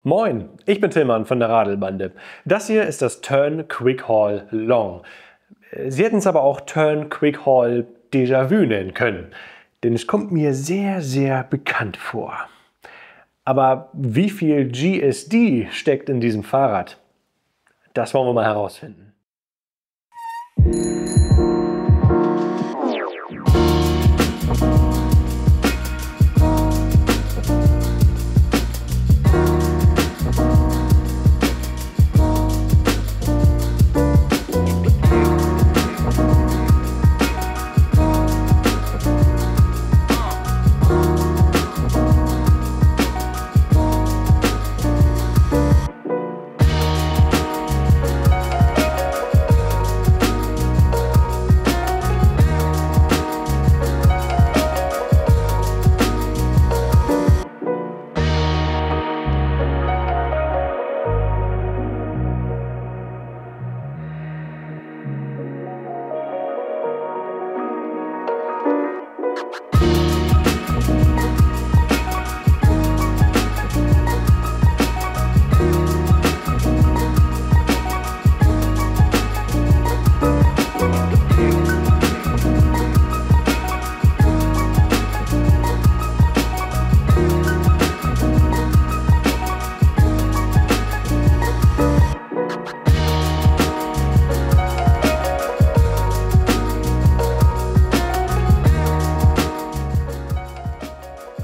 Moin, ich bin Tillmann von der Radelbande. Das hier ist das Turn Quick Haul Long. Sie hätten es aber auch Turn Quick Haul Déjà-vu nennen können, denn es kommt mir sehr, sehr bekannt vor. Aber wie viel GSD steckt in diesem Fahrrad? Das wollen wir mal herausfinden.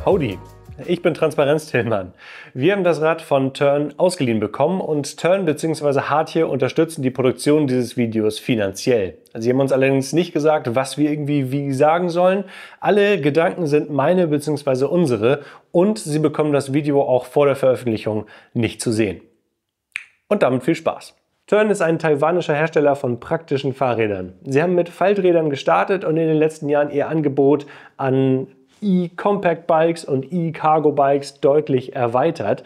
Howdy, ich bin Transparenz-Tillmann. Wir haben das Rad von Turn ausgeliehen bekommen und Turn bzw. Hardtier unterstützen die Produktion dieses Videos finanziell. Sie haben uns allerdings nicht gesagt, was wir irgendwie wie sagen sollen. Alle Gedanken sind meine bzw. unsere und Sie bekommen das Video auch vor der Veröffentlichung nicht zu sehen. Und damit viel Spaß! Turn ist ein taiwanischer Hersteller von praktischen Fahrrädern. Sie haben mit Falträdern gestartet und in den letzten Jahren ihr Angebot an E-Compact Bikes und E-Cargo Bikes deutlich erweitert.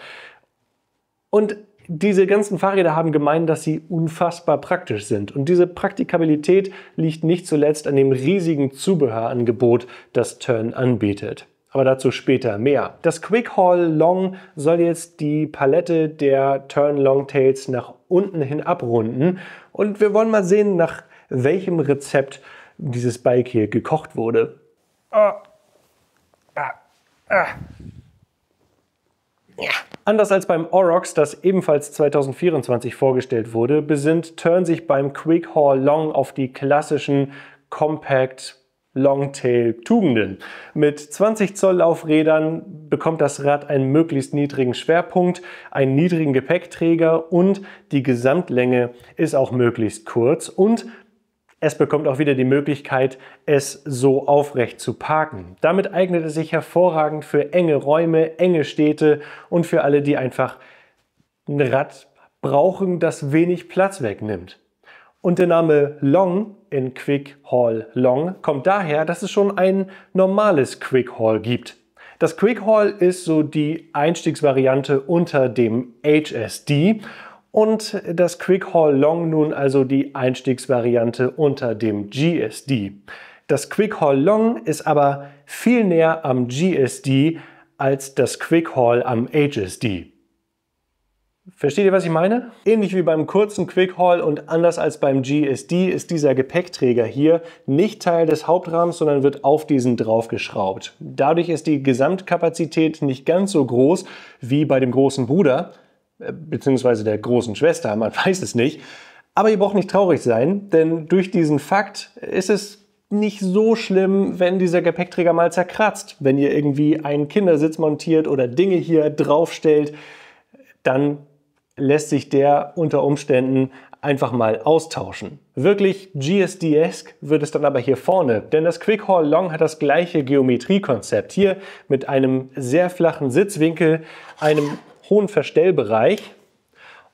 Und diese ganzen Fahrräder haben gemeint, dass sie unfassbar praktisch sind. Und diese Praktikabilität liegt nicht zuletzt an dem riesigen Zubehörangebot, das Turn anbietet. Aber dazu später mehr. Das Quick Haul Long soll jetzt die Palette der Turn Longtails nach unten hin abrunden. Und wir wollen mal sehen, nach welchem Rezept dieses Bike hier gekocht wurde. Anders als beim Aurochs, das ebenfalls 2024 vorgestellt wurde, besinnt Turn sich beim Quick Haul Long auf die klassischen Compact Longtail-Tugenden. Mit 20 Zoll Laufrädern bekommt das Rad einen möglichst niedrigen Schwerpunkt, einen niedrigen Gepäckträger und die Gesamtlänge ist auch möglichst kurz und es bekommt auch wieder die Möglichkeit, es so aufrecht zu parken. Damit eignet es sich hervorragend für enge Räume, enge Städte und für alle, die einfach ein Rad brauchen, das wenig Platz wegnimmt. Und der Name Long in Quick Haul Long kommt daher, dass es schon ein normales Quick Haul gibt. Das Quick Haul ist so die Einstiegsvariante unter dem HSD. Und das Quick Haul Long nun also die Einstiegsvariante unter dem GSD. Das Quick Haul Long ist aber viel näher am GSD als das Quick Haul am HSD. Versteht ihr, was ich meine? Ähnlich wie beim kurzen Quick Haul und anders als beim GSD ist dieser Gepäckträger hier nicht Teil des Hauptrahmens, sondern wird auf diesen draufgeschraubt. Dadurch ist die Gesamtkapazität nicht ganz so groß wie bei dem großen Bruder, beziehungsweise der großen Schwester, man weiß es nicht. Aber ihr braucht nicht traurig sein, denn durch diesen Fakt ist es nicht so schlimm, wenn dieser Gepäckträger mal zerkratzt. Wenn ihr irgendwie einen Kindersitz montiert oder Dinge hier draufstellt, dann lässt sich der unter Umständen einfach mal austauschen. Wirklich GSD-esque wird es dann aber hier vorne, denn das Quick Haul Long hat das gleiche Geometriekonzept. Hier mit einem sehr flachen Sitzwinkel, einem hohen Verstellbereich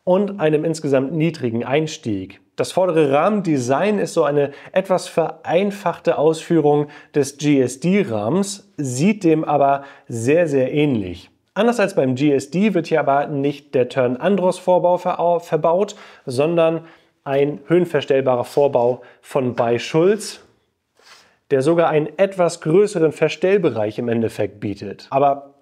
und einem insgesamt niedrigen Einstieg. Das vordere Rahmendesign ist so eine etwas vereinfachte Ausführung des GSD-Rahmens, sieht dem aber sehr, sehr ähnlich. Anders als beim GSD wird hier aber nicht der Turn Andros Vorbau verbaut, sondern ein höhenverstellbarer Vorbau von bei Schulz, der sogar einen etwas größeren Verstellbereich im Endeffekt bietet. Aber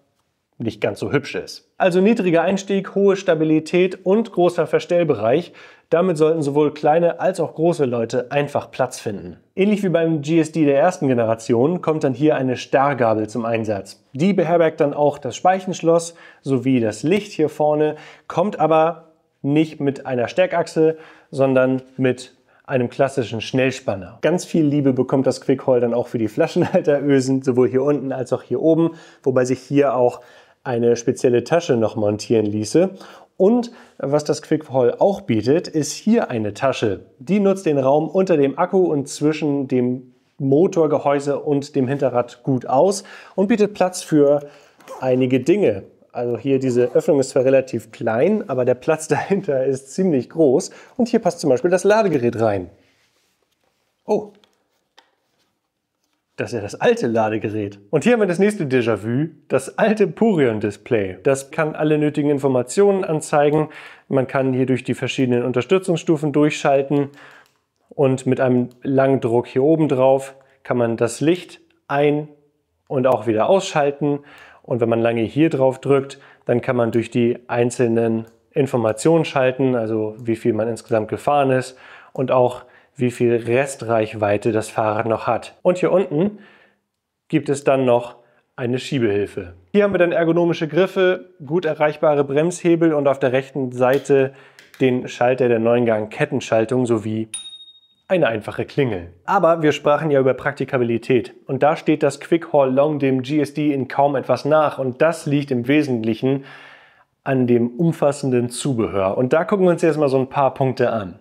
nicht ganz so hübsch ist. Also niedriger Einstieg, hohe Stabilität und großer Verstellbereich. Damit sollten sowohl kleine als auch große Leute einfach Platz finden. Ähnlich wie beim GSD der ersten Generation kommt dann hier eine Starrgabel zum Einsatz. Die beherbergt dann auch das Speichenschloss sowie das Licht hier vorne, kommt aber nicht mit einer Steckachse, sondern mit einem klassischen Schnellspanner. Ganz viel Liebe bekommt das Quick Haul dann auch für die Flaschenhalterösen, sowohl hier unten als auch hier oben, wobei sich hier auch eine spezielle Tasche noch montieren ließe. Und was das Quick Haul auch bietet, ist hier eine Tasche. Die nutzt den Raum unter dem Akku und zwischen dem Motorgehäuse und dem Hinterrad gut aus und bietet Platz für einige Dinge. Also hier diese Öffnung ist zwar relativ klein, aber der Platz dahinter ist ziemlich groß. Und hier passt zum Beispiel das Ladegerät rein. Oh, das ist ja das alte Ladegerät. Und hier haben wir das nächste Déjà-vu, das alte Purion-Display. Das kann alle nötigen Informationen anzeigen. Man kann hier durch die verschiedenen Unterstützungsstufen durchschalten. Und mit einem langen Druck hier oben drauf kann man das Licht ein- und auch wieder ausschalten. Und wenn man lange hier drauf drückt, dann kann man durch die einzelnen Informationen schalten, also wie viel man insgesamt gefahren ist und auch wie viel Restreichweite das Fahrrad noch hat. Und hier unten gibt es dann noch eine Schiebehilfe. Hier haben wir dann ergonomische Griffe, gut erreichbare Bremshebel und auf der rechten Seite den Schalter der 9-Gang-Kettenschaltung sowie eine einfache Klingel. Aber wir sprachen ja über Praktikabilität und da steht das Quick Haul Long dem GSD in kaum etwas nach und das liegt im Wesentlichen an dem umfassenden Zubehör. Und da gucken wir uns jetzt mal so ein paar Punkte an.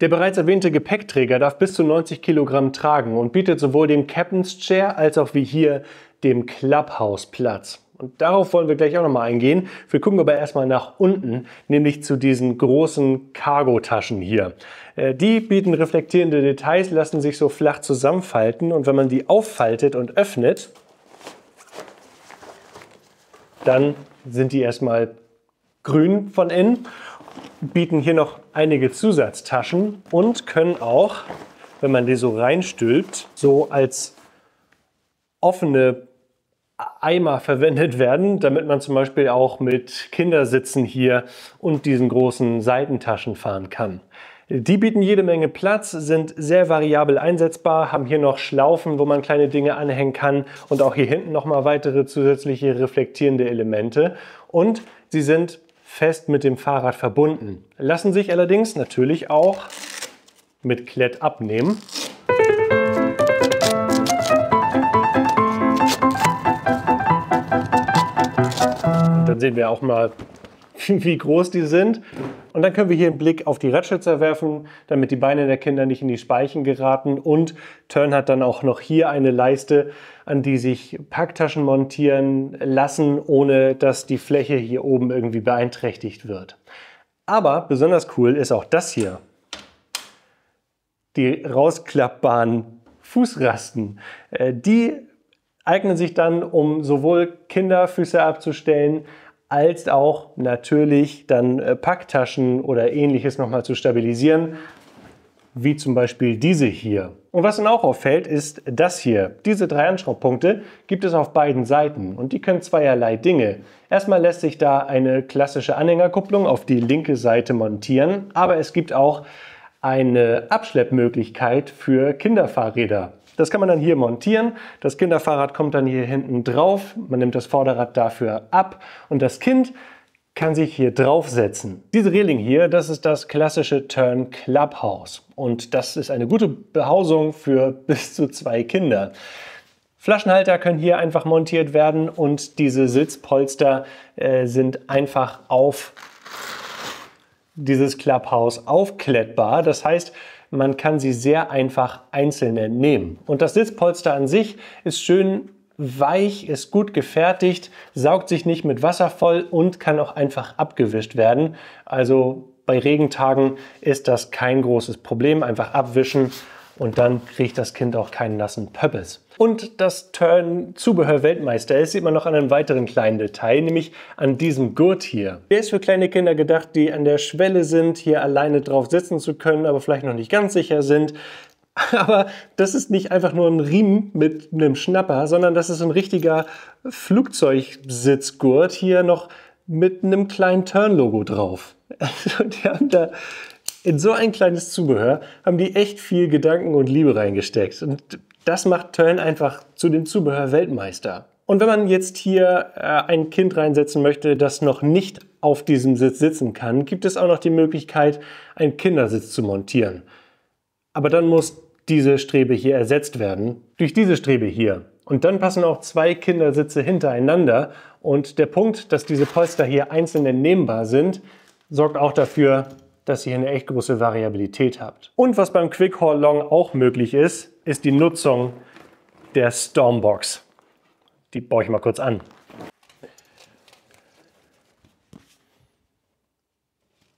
Der bereits erwähnte Gepäckträger darf bis zu 90 Kilogramm tragen und bietet sowohl dem Captain's Chair als auch wie hier dem Clubhouse Platz. Und darauf wollen wir gleich auch nochmal eingehen. Wir gucken aber erstmal nach unten, nämlich zu diesen großen Cargo-Taschen hier. Die bieten reflektierende Details, lassen sich so flach zusammenfalten und wenn man die auffaltet und öffnet, dann sind die erstmal grün von innen, bieten hier noch einige Zusatztaschen und können auch, wenn man die so reinstülpt, so als offene Eimer verwendet werden, damit man zum Beispiel auch mit Kindersitzen hier und diesen großen Seitentaschen fahren kann. Die bieten jede Menge Platz, sind sehr variabel einsetzbar, haben hier noch Schlaufen, wo man kleine Dinge anhängen kann und auch hier hinten nochmal weitere zusätzliche reflektierende Elemente. Und sie sind fest mit dem Fahrrad verbunden, lassen sich allerdings natürlich auch mit Klett abnehmen. Dann sehen wir auch mal, wie groß die sind. Und dann können wir hier einen Blick auf die Radschützer werfen, damit die Beine der Kinder nicht in die Speichen geraten. Und Tern hat dann auch noch hier eine Leiste, an die sich Packtaschen montieren lassen, ohne dass die Fläche hier oben irgendwie beeinträchtigt wird. Aber besonders cool ist auch das hier. Die rausklappbaren Fußrasten. Die eignen sich dann, um sowohl Kinderfüße abzustellen, als auch natürlich dann Packtaschen oder ähnliches nochmal zu stabilisieren, wie zum Beispiel diese hier. Und was dann auch auffällt, ist das hier. Diese 3 Anschraubpunkte gibt es auf beiden Seiten und die können zweierlei Dinge. Erstmal lässt sich da eine klassische Anhängerkupplung auf die linke Seite montieren, aber es gibt auch eine Abschleppmöglichkeit für Kinderfahrräder. Das kann man dann hier montieren. Das Kinderfahrrad kommt dann hier hinten drauf. Man nimmt das Vorderrad dafür ab und das Kind kann sich hier draufsetzen. Diese Reling hier, das ist das klassische Tern Clubhouse und das ist eine gute Behausung für bis zu 2 Kinder. Flaschenhalter können hier einfach montiert werden und diese Sitzpolster sind einfach auf dieses Clubhouse aufklettbar. Das heißt, man kann sie sehr einfach einzeln entnehmen. Und das Sitzpolster an sich ist schön weich, ist gut gefertigt, saugt sich nicht mit Wasser voll und kann auch einfach abgewischt werden. Also bei Regentagen ist das kein großes Problem. Einfach abwischen und dann kriegt das Kind auch keinen nassen Pöppes. Und das Tern-Zubehör-Weltmeister ist, sieht man noch an einem weiteren kleinen Detail, nämlich an diesem Gurt hier. Der ist für kleine Kinder gedacht, die an der Schwelle sind, hier alleine drauf sitzen zu können, aber vielleicht noch nicht ganz sicher sind. Aber das ist nicht einfach nur ein Riemen mit einem Schnapper, sondern das ist ein richtiger Flugzeugsitzgurt hier noch mit einem kleinen Tern-Logo drauf. Also die haben da in so ein kleines Zubehör, haben die echt viel Gedanken und Liebe reingesteckt. Und das macht Tern einfach zu dem Zubehör-Weltmeister. Und wenn man jetzt hier ein Kind reinsetzen möchte, das noch nicht auf diesem Sitz sitzen kann, gibt es auch noch die Möglichkeit, einen Kindersitz zu montieren. Aber dann muss diese Strebe hier ersetzt werden durch diese Strebe hier. Und dann passen auch 2 Kindersitze hintereinander. Und der Punkt, dass diese Polster hier einzeln entnehmbar sind, sorgt auch dafür, dass ihr eine echt große Variabilität habt. Und was beim Quick Haul Long auch möglich ist, ist die Nutzung der Stormbox. Die baue ich mal kurz an.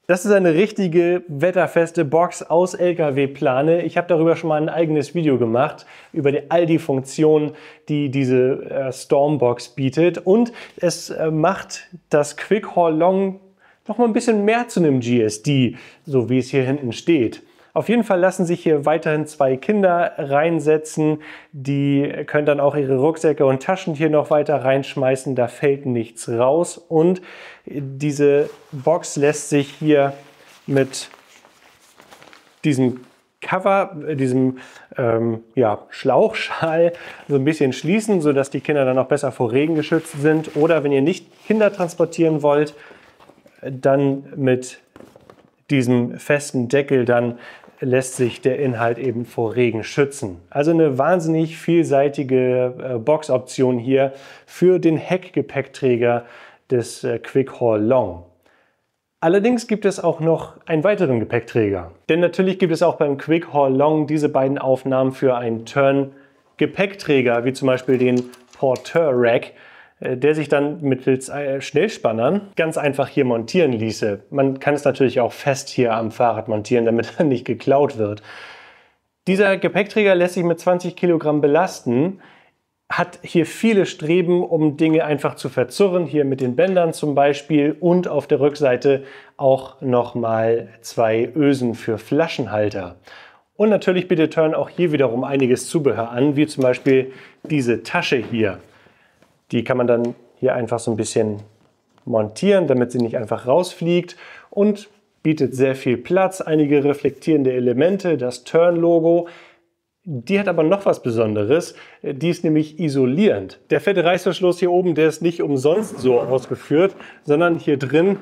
Das ist eine richtige wetterfeste Box aus LKW-Plane. Ich habe darüber schon mal ein eigenes Video gemacht, über all die Funktionen, die diese Stormbox bietet. Und es macht das Quick Haul Long noch mal ein bisschen mehr zu einem GSD, so wie es hier hinten steht. Auf jeden Fall lassen sich hier weiterhin 2 Kinder reinsetzen. Die können dann auch ihre Rucksäcke und Taschen hier noch weiter reinschmeißen. Da fällt nichts raus. Und diese Box lässt sich hier mit diesem Cover, diesem Schlauchschal so ein bisschen schließen, sodass die Kinder dann auch besser vor Regen geschützt sind. Oder wenn ihr nicht Kinder transportieren wollt, dann mit diesem festen Deckel dann lässt sich der Inhalt eben vor Regen schützen. Also eine wahnsinnig vielseitige Boxoption hier für den Heckgepäckträger des Quick Haul Long. Allerdings gibt es auch noch einen weiteren Gepäckträger. Denn natürlich gibt es auch beim Quick Haul Long diese beiden Aufnahmen für einen Tern-Gepäckträger, wie zum Beispiel den Porteur Rack, der sich dann mittels Schnellspannern ganz einfach hier montieren ließe. Man kann es natürlich auch fest hier am Fahrrad montieren, damit er nicht geklaut wird. Dieser Gepäckträger lässt sich mit 20 Kilogramm belasten, hat hier viele Streben, um Dinge einfach zu verzurren, hier mit den Bändern zum Beispiel, und auf der Rückseite auch nochmal 2 Ösen für Flaschenhalter. Und natürlich bietet Tern auch hier wiederum einiges Zubehör an, wie zum Beispiel diese Tasche hier. Die kann man dann hier einfach so ein bisschen montieren, damit sie nicht einfach rausfliegt, und bietet sehr viel Platz, einige reflektierende Elemente, das Tern-Logo. Die hat aber noch was Besonderes, die ist nämlich isolierend. Der fette Reißverschluss hier oben, der ist nicht umsonst so ausgeführt, sondern hier drin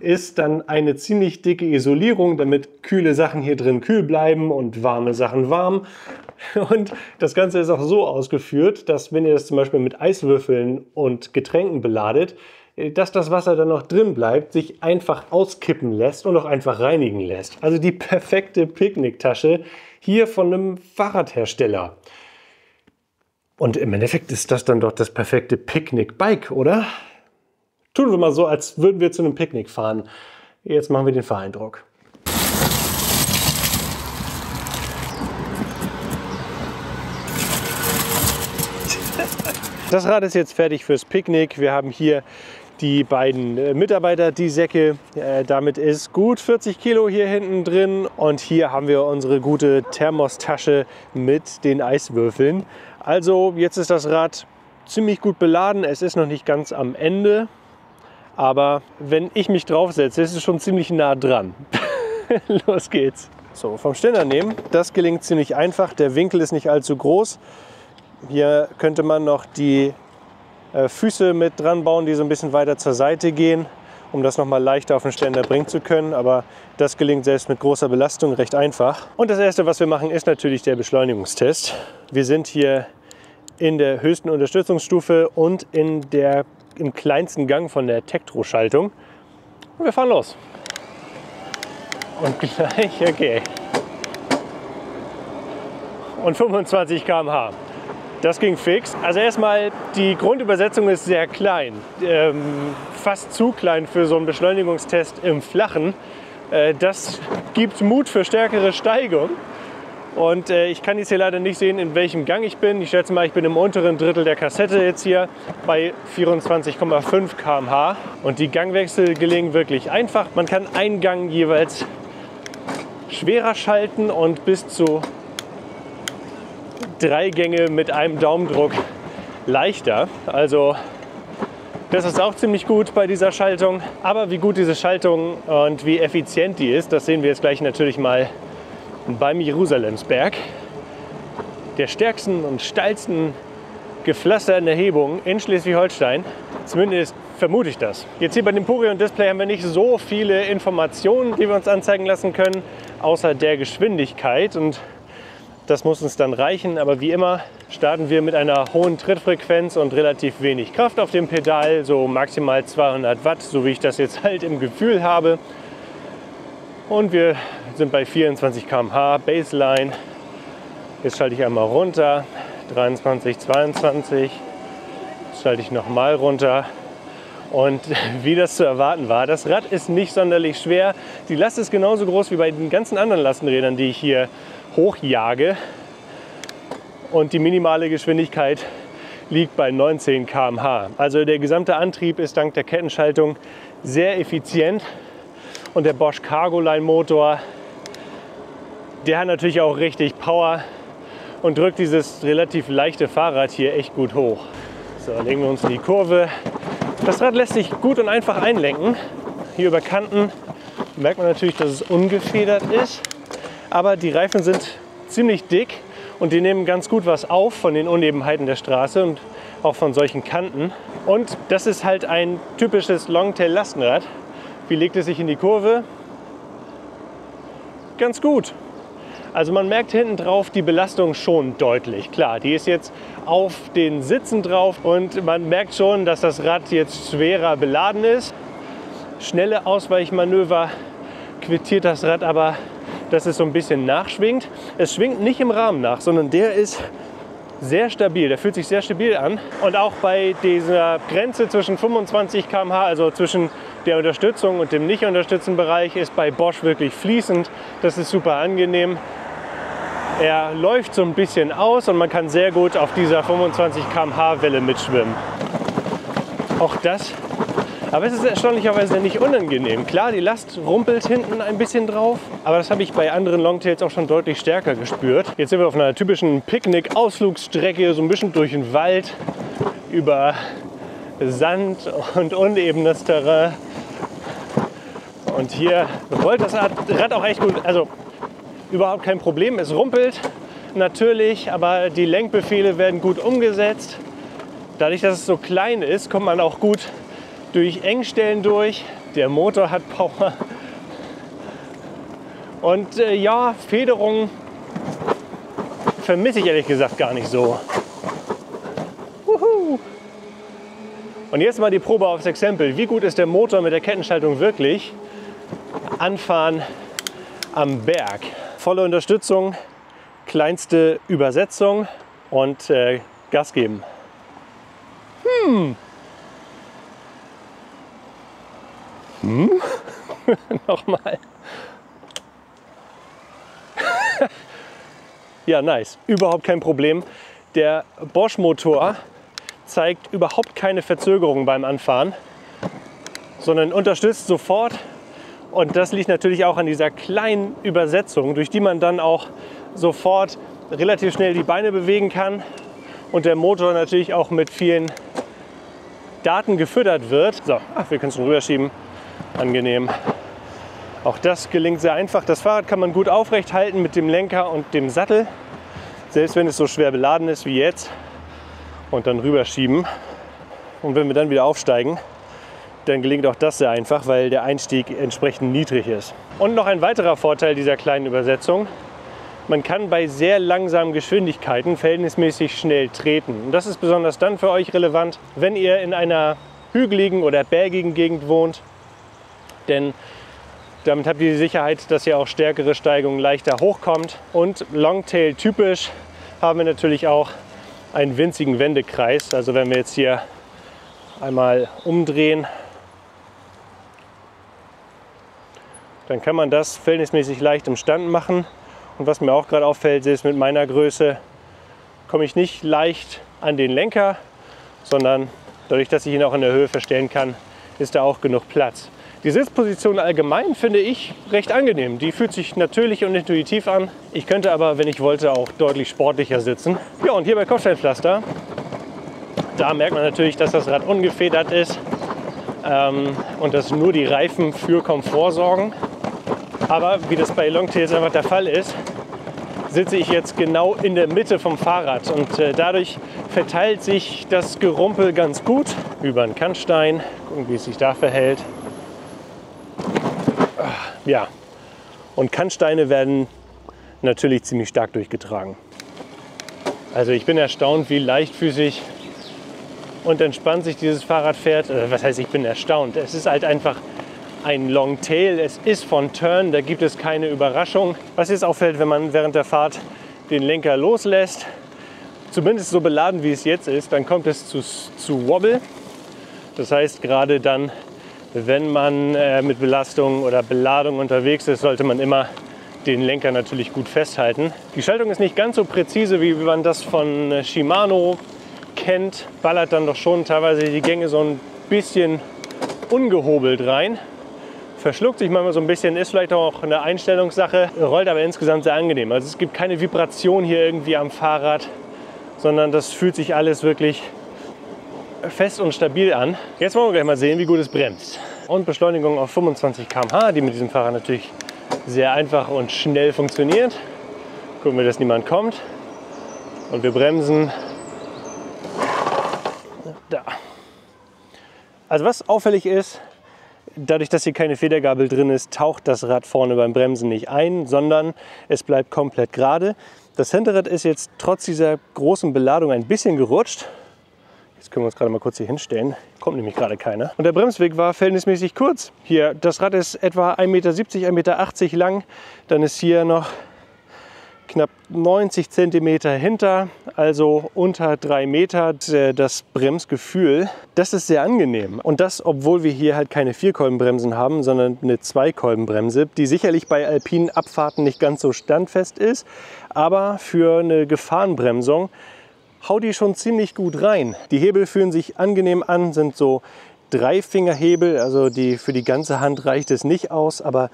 ist dann eine ziemlich dicke Isolierung, damit kühle Sachen hier drin kühl bleiben und warme Sachen warm. Und das Ganze ist auch so ausgeführt, dass, wenn ihr das zum Beispiel mit Eiswürfeln und Getränken beladet, dass das Wasser dann noch drin bleibt, sich einfach auskippen lässt und auch einfach reinigen lässt. Also die perfekte Picknicktasche hier von einem Fahrradhersteller. Und im Endeffekt ist das dann doch das perfekte Picknick-Bike, oder? Tun wir mal so, als würden wir zu einem Picknick fahren. Jetzt machen wir den Fahreindruck. Das Rad ist jetzt fertig fürs Picknick. Wir haben hier die beiden Mitarbeiter, die Säcke. Damit ist gut 40 Kilo hier hinten drin. Und hier haben wir unsere gute Thermostasche mit den Eiswürfeln. Also jetzt ist das Rad ziemlich gut beladen. Es ist noch nicht ganz am Ende. Aber wenn ich mich draufsetze, ist es schon ziemlich nah dran. Los geht's. So, vom Ständer nehmen. Das gelingt ziemlich einfach. Der Winkel ist nicht allzu groß. Hier könnte man noch die Füße mit dran bauen, die so ein bisschen weiter zur Seite gehen, um das noch mal leichter auf den Ständer bringen zu können. Aber das gelingt selbst mit großer Belastung recht einfach. Und das Erste, was wir machen, ist natürlich der Beschleunigungstest. Wir sind hier in der höchsten Unterstützungsstufe und im kleinsten Gang von der Tektro-Schaltung. Und wir fahren los. Und gleich, okay. Und 25 km/h. Das ging fix. Also erstmal, die Grundübersetzung ist sehr klein. Fast zu klein für so einen Beschleunigungstest im Flachen. Das gibt Mut für stärkere Steigung. Und ich kann jetzt hier leider nicht sehen, in welchem Gang ich bin. Ich schätze mal, ich bin im unteren Drittel der Kassette jetzt hier bei 24,5 km/h. Und die Gangwechsel gelingen wirklich einfach. Man kann einen Gang jeweils schwerer schalten und bis zu 3 Gänge mit einem Daumendruck leichter. Also das ist auch ziemlich gut bei dieser Schaltung. Aber wie gut diese Schaltung und wie effizient die ist, das sehen wir jetzt gleich natürlich mal beim Jerusalemsberg. Der stärksten und steilsten gepflasterten Erhebung in Schleswig-Holstein. Zumindest vermute ich das. Jetzt hier bei dem Purion Display haben wir nicht so viele Informationen, die wir uns anzeigen lassen können, außer der Geschwindigkeit. Und das muss uns dann reichen. Aber wie immer starten wir mit einer hohen Trittfrequenz und relativ wenig Kraft auf dem Pedal, so maximal 200 Watt, so wie ich das jetzt halt im Gefühl habe. Und wir sind bei 24 km/h Baseline. Jetzt schalte ich einmal runter, 23, 22. Jetzt schalte ich nochmal runter. Und wie das zu erwarten war, das Rad ist nicht sonderlich schwer. Die Last ist genauso groß wie bei den ganzen anderen Lastenrädern, die ich hier hochjage. Und die minimale Geschwindigkeit liegt bei 19 km/h. Also der gesamte Antrieb ist dank der Kettenschaltung sehr effizient. Und der Bosch Cargoline Motor, der hat natürlich auch richtig Power und drückt dieses relativ leichte Fahrrad hier echt gut hoch. So, legen wir uns in die Kurve. Das Rad lässt sich gut und einfach einlenken. Hier über Kanten merkt man natürlich, dass es ungefedert ist. Aber die Reifen sind ziemlich dick und die nehmen ganz gut was auf von den Unebenheiten der Straße und auch von solchen Kanten. Und das ist halt ein typisches Longtail-Lastenrad. Wie legt es sich in die Kurve? Ganz gut. Also man merkt hinten drauf die Belastung schon deutlich. Klar, die ist jetzt auf den Sitzen drauf und man merkt schon, dass das Rad jetzt schwerer beladen ist. Schnelle Ausweichmanöver quittiert das Rad aber, dass es so ein bisschen nachschwingt. Es schwingt nicht im Rahmen nach, sondern der ist sehr stabil. Der fühlt sich sehr stabil an. Und auch bei dieser Grenze zwischen 25 km/h, also zwischen der Unterstützung und dem nicht unterstützten Bereich, ist bei Bosch wirklich fließend. Das ist super angenehm. Er läuft so ein bisschen aus und man kann sehr gut auf dieser 25 km/h Welle mitschwimmen. Auch das. Aber es ist erstaunlicherweise nicht unangenehm. Klar, die Last rumpelt hinten ein bisschen drauf, aber das habe ich bei anderen Longtails auch schon deutlich stärker gespürt. Jetzt sind wir auf einer typischen Picknick-Ausflugsstrecke, so ein bisschen durch den Wald, über Sand und unebenes Terrain. Und hier rollt das Rad auch echt gut, also überhaupt kein Problem. Es rumpelt natürlich, aber die Lenkbefehle werden gut umgesetzt. Dadurch, dass es so klein ist, kommt man auch gut durch Engstellen durch. Der Motor hat Power. Und ja, Federung vermisse ich ehrlich gesagt gar nicht so. Wuhu. Und jetzt mal die Probe aufs Exempel. Wie gut ist der Motor mit der Kettenschaltung wirklich? Anfahren am Berg. Volle Unterstützung, kleinste Übersetzung und Gas geben. Nochmal. Ja, nice. Überhaupt kein Problem. Der Bosch-Motor zeigt überhaupt keine Verzögerung beim Anfahren, sondern unterstützt sofort. Und das liegt natürlich auch an dieser kleinen Übersetzung, durch die man dann auch sofort relativ schnell die Beine bewegen kann und der Motor natürlich auch mit vielen Daten gefüttert wird. So, wir können es schon rüberschieben. Angenehm. Auch das gelingt sehr einfach. Das Fahrrad kann man gut aufrecht halten mit dem Lenker und dem Sattel, selbst wenn es so schwer beladen ist wie jetzt. Und dann rüberschieben. Und wenn wir dann wieder aufsteigen, dann gelingt auch das sehr einfach, weil der Einstieg entsprechend niedrig ist. Und noch ein weiterer Vorteil dieser kleinen Übersetzung: Man kann bei sehr langsamen Geschwindigkeiten verhältnismäßig schnell treten. Und das ist besonders dann für euch relevant, wenn ihr in einer hügeligen oder bergigen Gegend wohnt. Denn damit habt ihr die Sicherheit, dass ihr auch stärkere Steigungen leichter hochkommt. Und Longtail typisch haben wir natürlich auch einen winzigen Wendekreis. Also wenn wir jetzt hier einmal umdrehen, dann kann man das verhältnismäßig leicht im Stand machen. Und was mir auch gerade auffällt, ist, mit meiner Größe komme ich nicht leicht an den Lenker, sondern dadurch, dass ich ihn auch in der Höhe verstellen kann, ist da auch genug Platz. Die Sitzposition allgemein finde ich recht angenehm. Die fühlt sich natürlich und intuitiv an. Ich könnte aber, wenn ich wollte, auch deutlich sportlicher sitzen. Ja, und hier bei Kopfsteinpflaster, da merkt man natürlich, dass das Rad ungefedert ist und dass nur die Reifen für Komfort sorgen. Aber wie das bei Longtails einfach der Fall ist, sitze ich jetzt genau in der Mitte vom Fahrrad und dadurch verteilt sich das Gerumpel ganz gut über einen Kannstein. Gucken, wie es sich da verhält. Ja, und Kannsteine werden natürlich ziemlich stark durchgetragen. Also ich bin erstaunt, wie leichtfüßig und entspannt sich dieses Fahrrad fährt. Was heißt, ich bin erstaunt? Es ist halt einfach ein Longtail. Es ist von Tern, da gibt es keine Überraschung. Was jetzt auffällt, wenn man während der Fahrt den Lenker loslässt, zumindest so beladen wie es jetzt ist, dann kommt es zu Wobble. Das heißt, gerade dann, wenn man mit Belastung oder Beladung unterwegs ist, sollte man immer den Lenker natürlich gut festhalten. Die Schaltung ist nicht ganz so präzise, wie man das von Shimano kennt. Ballert dann doch schon teilweise die Gänge so ein bisschen ungehobelt rein. Verschluckt sich manchmal so ein bisschen, ist vielleicht auch eine Einstellungssache, rollt aber insgesamt sehr angenehm. Also es gibt keine Vibration hier irgendwie am Fahrrad, sondern das fühlt sich alles wirklich fest und stabil an. Jetzt wollen wir gleich mal sehen, wie gut es bremst. Und Beschleunigung auf 25 km/h, die mit diesem Fahrrad natürlich sehr einfach und schnell funktioniert. Gucken wir, dass niemand kommt. Und wir bremsen. Da. Also was auffällig ist, dadurch, dass hier keine Federgabel drin ist, taucht das Rad vorne beim Bremsen nicht ein, sondern es bleibt komplett gerade. Das Hinterrad ist jetzt trotz dieser großen Beladung ein bisschen gerutscht. Jetzt können wir uns gerade mal kurz hier hinstellen. Kommt nämlich gerade keiner. Und der Bremsweg war verhältnismäßig kurz. Hier, das Rad ist etwa 1,70 Meter, 1,80 Meter lang. Dann ist hier noch knapp 90 Zentimeter hinter, also unter 3 Meter. Das Bremsgefühl, das ist sehr angenehm. Und das, obwohl wir hier halt keine Vierkolbenbremsen haben, sondern eine Zweikolbenbremse, die sicherlich bei alpinen Abfahrten nicht ganz so standfest ist, aber für eine Gefahrenbremsung haut die schon ziemlich gut rein. Die Hebel fühlen sich angenehm an, sind so Dreifingerhebel, also für die ganze Hand reicht es nicht aus, aber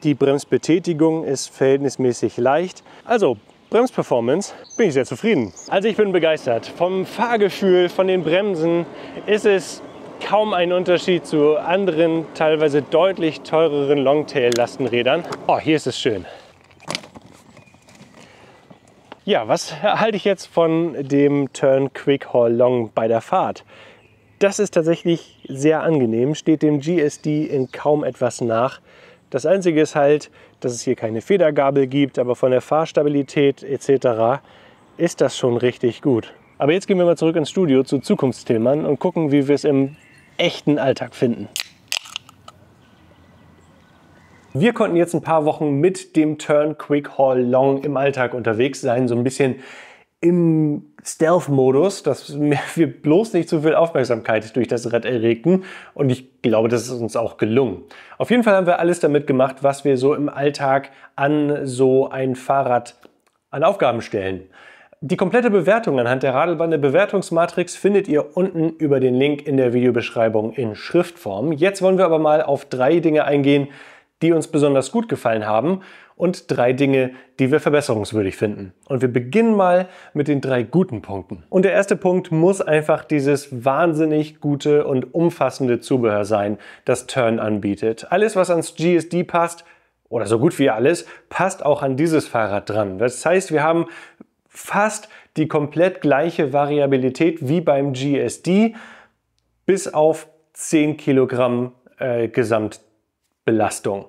die Bremsbetätigung ist verhältnismäßig leicht. Also Bremsperformance, bin ich sehr zufrieden. Also ich bin begeistert. Vom Fahrgefühl, von den Bremsen ist es kaum ein Unterschied zu anderen, teilweise deutlich teureren Longtail-Lastenrädern. Oh, hier ist es schön. Ja, was halte ich jetzt von dem Tern Quick Haul Long bei der Fahrt? Das ist tatsächlich sehr angenehm, steht dem GSD in kaum etwas nach. Das Einzige ist halt, dass es hier keine Federgabel gibt, aber von der Fahrstabilität etc. ist das schon richtig gut. Aber jetzt gehen wir mal zurück ins Studio zu Zukunftstillmann und gucken, wie wir es im echten Alltag finden. Wir konnten jetzt ein paar Wochen mit dem Tern Quick Haul Long im Alltag unterwegs sein, so ein bisschen im Stealth-Modus, dass wir bloß nicht zu viel Aufmerksamkeit durch das Rad erregten, und ich glaube, das ist uns auch gelungen. Auf jeden Fall haben wir alles damit gemacht, was wir so im Alltag an so ein Fahrrad an Aufgaben stellen. Die komplette Bewertung anhand der Radlbahn, der Bewertungsmatrix, findet ihr unten über den Link in der Videobeschreibung in Schriftform. Jetzt wollen wir aber mal auf 3 Dinge eingehen, die uns besonders gut gefallen haben, und 3 Dinge, die wir verbesserungswürdig finden. Und wir beginnen mal mit den 3 guten Punkten. Und der erste Punkt muss einfach dieses wahnsinnig gute und umfassende Zubehör sein, das Tern anbietet. Alles, was ans GSD passt, oder so gut wie alles, passt auch an dieses Fahrrad dran. Das heißt, wir haben fast die komplett gleiche Variabilität wie beim GSD, bis auf 10 Kilogramm Gesamtbelastung.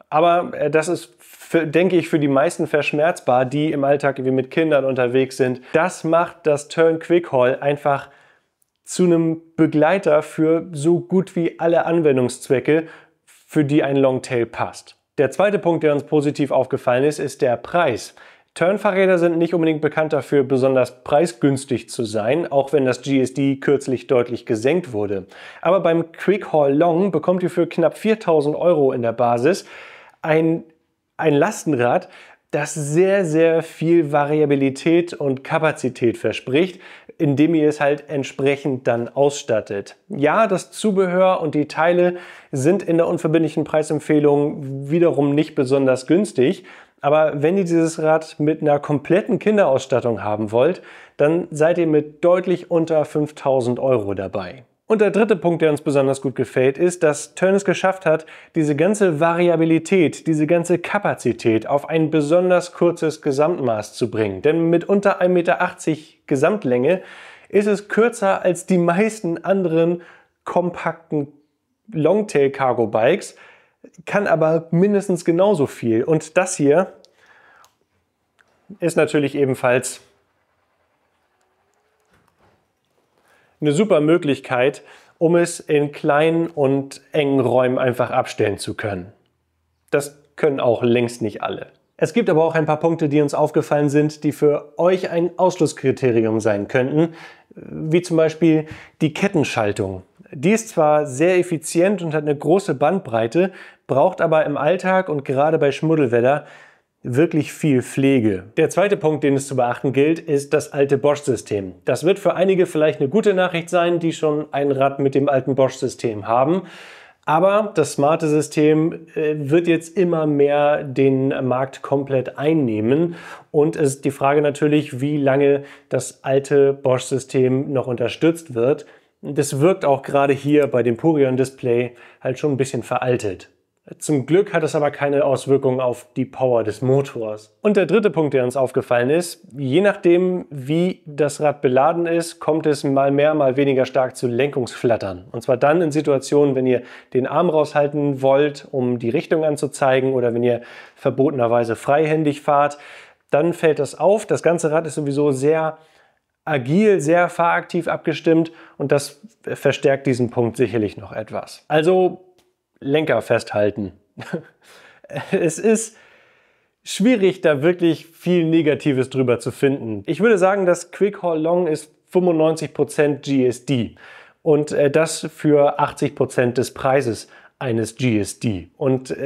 Aber das ist, denke ich, für die meisten verschmerzbar, die im Alltag wie mit Kindern unterwegs sind. Das macht das Tern Quick Haul einfach zu einem Begleiter für so gut wie alle Anwendungszwecke, für die ein Longtail passt. Der zweite Punkt, der uns positiv aufgefallen ist, ist der Preis. Tern-Fahrräder sind nicht unbedingt bekannt dafür, besonders preisgünstig zu sein, auch wenn das GSD kürzlich deutlich gesenkt wurde. Aber beim Quick Haul Long bekommt ihr für knapp 4.000 € in der Basis ein Lastenrad, das sehr, sehr viel Variabilität und Kapazität verspricht. indem ihr es halt entsprechend dann ausstattet. Ja, das Zubehör und die Teile sind in der unverbindlichen Preisempfehlung wiederum nicht besonders günstig. Aber wenn ihr dieses Rad mit einer kompletten Kinderausstattung haben wollt, dann seid ihr mit deutlich unter 5.000 € dabei. Und der dritte Punkt, der uns besonders gut gefällt, ist, dass Tern es geschafft hat, diese ganze Variabilität, diese ganze Kapazität auf ein besonders kurzes Gesamtmaß zu bringen. Denn mit unter 1,80 Meter Gesamtlänge ist es kürzer als die meisten anderen kompakten Longtail-Cargo-Bikes, kann aber mindestens genauso viel. Und das hier ist natürlich ebenfalls eine super Möglichkeit, um es in kleinen und engen Räumen einfach abstellen zu können. Das können auch längst nicht alle. Es gibt aber auch ein paar Punkte, die uns aufgefallen sind, die für euch ein Ausschlusskriterium sein könnten, wie zum Beispiel die Kettenschaltung. Die ist zwar sehr effizient und hat eine große Bandbreite, braucht aber im Alltag und gerade bei Schmuddelwetter wirklich viel Pflege. Der zweite Punkt, den es zu beachten gilt, ist das alte Bosch-System. Das wird für einige vielleicht eine gute Nachricht sein, die schon ein Rad mit dem alten Bosch-System haben. Aber das smarte System wird jetzt immer mehr den Markt komplett einnehmen. Und es ist die Frage natürlich, wie lange das alte Bosch-System noch unterstützt wird. Das wirkt auch gerade hier bei dem Purion Display halt schon ein bisschen veraltet. Zum Glück hat es aber keine Auswirkungen auf die Power des Motors. Und der dritte Punkt, der uns aufgefallen ist, je nachdem wie das Rad beladen ist, kommt es mal mehr, mal weniger stark zu Lenkungsflattern. Und zwar dann in Situationen, wenn ihr den Arm raushalten wollt, um die Richtung anzuzeigen, oder wenn ihr verbotenerweise freihändig fahrt, dann fällt das auf. Das ganze Rad ist sowieso sehr agil, sehr fahraktiv abgestimmt und das verstärkt diesen Punkt sicherlich noch etwas. Also Lenker festhalten. Es ist schwierig, da wirklich viel Negatives drüber zu finden. Ich würde sagen, das Quick Haul Long ist 95% GSD und das für 80% des Preises eines GSD. Und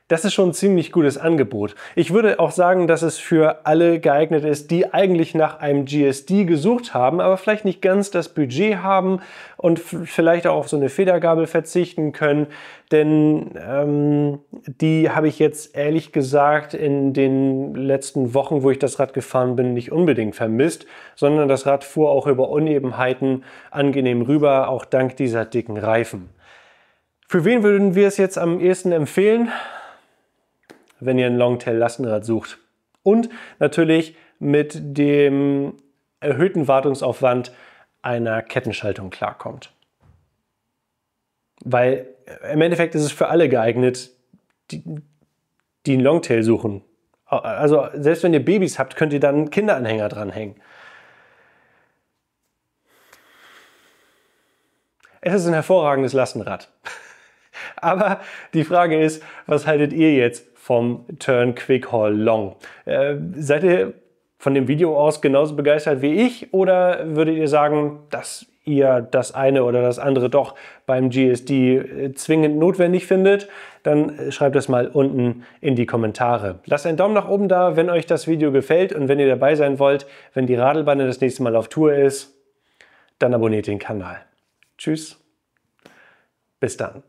das ist schon ein ziemlich gutes Angebot. Ich würde auch sagen, dass es für alle geeignet ist, die eigentlich nach einem GSD gesucht haben, aber vielleicht nicht ganz das Budget haben und vielleicht auch auf so eine Federgabel verzichten können. Denn die habe ich jetzt ehrlich gesagt in den letzten Wochen, wo ich das Rad gefahren bin, nicht unbedingt vermisst, sondern das Rad fuhr auch über Unebenheiten angenehm rüber, auch dank dieser dicken Reifen. Für wen würden wir es jetzt am ehesten empfehlen? Wenn ihr ein Longtail-Lastenrad sucht. Und natürlich mit dem erhöhten Wartungsaufwand einer Kettenschaltung klarkommt. Weil im Endeffekt ist es für alle geeignet, die einen Longtail suchen. Also selbst wenn ihr Babys habt, könnt ihr dann einen Kinderanhänger dranhängen. Es ist ein hervorragendes Lastenrad. Aber die Frage ist, was haltet ihr jetzt vom Tern Quick Haul Long? Seid ihr von dem Video aus genauso begeistert wie ich oder würdet ihr sagen, dass ihr das eine oder das andere doch beim GSD zwingend notwendig findet? Dann schreibt es mal unten in die Kommentare. Lasst einen Daumen nach oben da, wenn euch das Video gefällt und wenn ihr dabei sein wollt, wenn die Radlbande das nächste Mal auf Tour ist, dann abonniert den Kanal. Tschüss, bis dann.